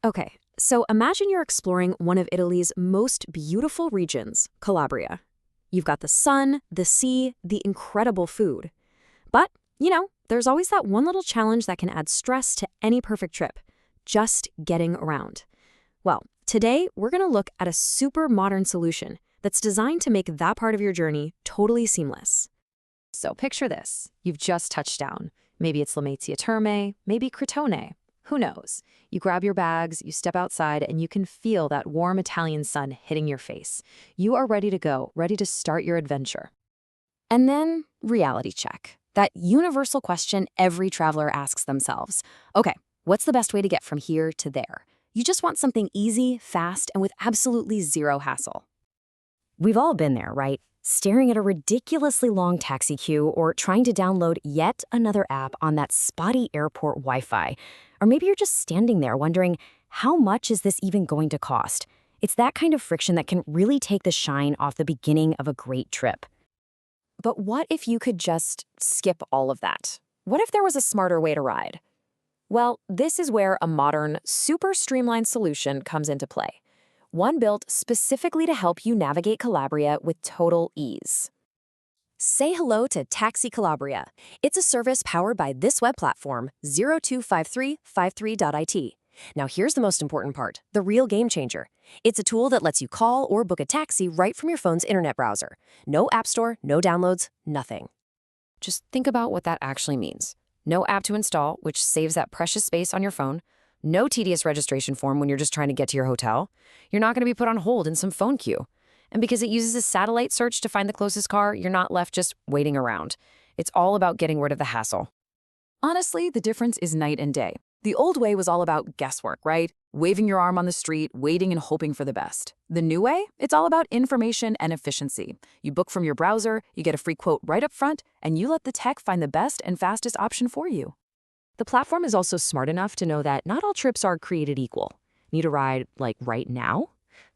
Okay, so imagine you're exploring one of Italy's most beautiful regions, Calabria. You've got the sun, the sea, the incredible food. But, there's always that one little challenge that can add stress to any perfect trip, just getting around. Well, today we're going to look at a super modern solution that's designed to make that part of your journey totally seamless. So picture this. You've just touched down. Maybe it's Lamezia Terme, maybe Crotone. Who knows? You grab your bags, you step outside, and you can feel that warm Italian sun hitting your face. You are ready to go, ready to start your adventure. And then, reality check. That universal question every traveler asks themselves. Okay, what's the best way to get from here to there? You just want something easy, fast, and with absolutely zero hassle. We've all been there, right? Staring at a ridiculously long taxi queue or trying to download yet another app on that spotty airport Wi-Fi. Or maybe you're just standing there wondering, how much is this even going to cost? It's that kind of friction that can really take the shine off the beginning of a great trip. But what if you could just skip all of that? What if there was a smarter way to ride? Well, this is where a modern, super streamlined solution comes into play. One built specifically to help you navigate Calabria with total ease. Say hello to Taxi Calabria. It's a service powered by this web platform, 025353.it. Now here's the most important part, the real game changer. It's a tool that lets you call or book a taxi right from your phone's internet browser. No app store, no downloads, nothing. Just think about what that actually means. No app to install, which saves that precious space on your phone. No tedious registration form when you're just trying to get to your hotel. You're not going to be put on hold in some phone queue. And because it uses a satellite search to find the closest car, you're not left just waiting around. It's all about getting rid of the hassle. Honestly, the difference is night and day. The old way was all about guesswork, right? Waving your arm on the street, waiting and hoping for the best. The new way? It's all about information and efficiency. You book from your browser, you get a free quote right up front, and you let the tech find the best and fastest option for you. The platform is also smart enough to know that not all trips are created equal. Need a ride, like, right now?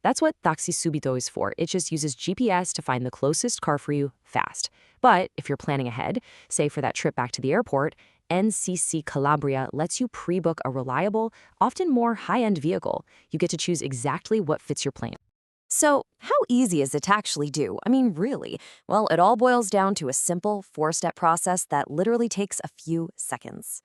That's what Taxi Subito is for. It just uses GPS to find the closest car for you fast. But if you're planning ahead, say for that trip back to the airport, NCC Calabria lets you pre-book a reliable, often more high-end vehicle. You get to choose exactly what fits your plan. So, how easy is it to actually do? I mean, really? Well, it all boils down to a simple four-step process that literally takes a few seconds.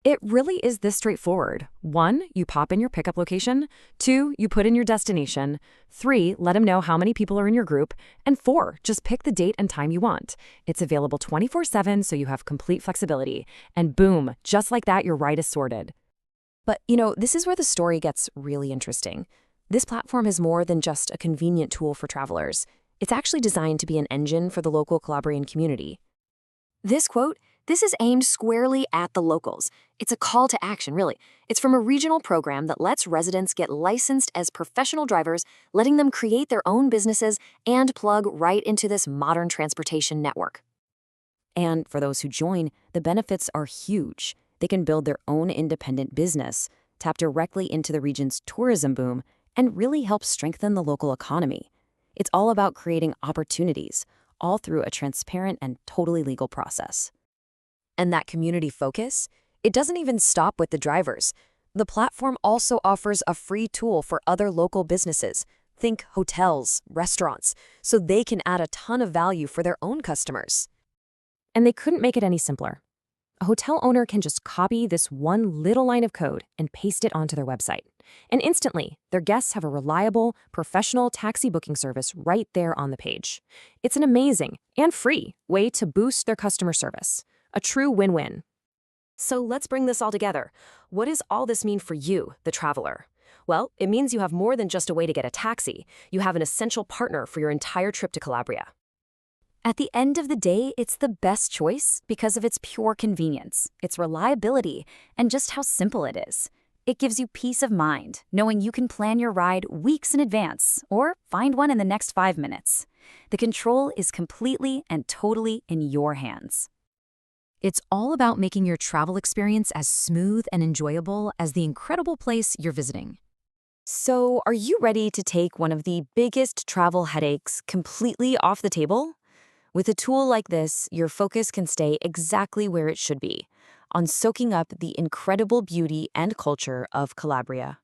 It really is this straightforward. 1, you pop in your pickup location. 2, you put in your destination. 3, let them know how many people are in your group. And 4, just pick the date and time you want. It's available 24/7, so you have complete flexibility. And boom, just like that, your ride is sorted. But, this is where the story gets really interesting. This platform is more than just a convenient tool for travelers. It's actually designed to be an engine for the local Calabrian community. This quote, "This is aimed squarely at the locals." It's a call to action, really. It's from a regional program that lets residents get licensed as professional drivers, letting them create their own businesses and plug right into this modern transportation network. And for those who join, the benefits are huge. They can build their own independent business, tap directly into the region's tourism boom, and really help strengthen the local economy. It's all about creating opportunities, all through a transparent and totally legal process. And that community focus? It doesn't even stop with the drivers. The platform also offers a free tool for other local businesses. Think hotels, restaurants, so they can add a ton of value for their own customers. And they couldn't make it any simpler. A hotel owner can just copy this one little line of code and paste it onto their website. And instantly, their guests have a reliable, professional taxi booking service right there on the page. It's an amazing and free way to boost their customer service. A true win-win. So let's bring this all together. What does all this mean for you, the traveler? Well, it means you have more than just a way to get a taxi. You have an essential partner for your entire trip to Calabria. At the end of the day, it's the best choice because of its pure convenience, its reliability, and just how simple it is. It gives you peace of mind, knowing you can plan your ride weeks in advance or find one in the next 5 minutes. The control is completely and totally in your hands. It's all about making your travel experience as smooth and enjoyable as the incredible place you're visiting. So, are you ready to take one of the biggest travel headaches completely off the table? With a tool like this, your focus can stay exactly where it should be, on soaking up the incredible beauty and culture of Calabria.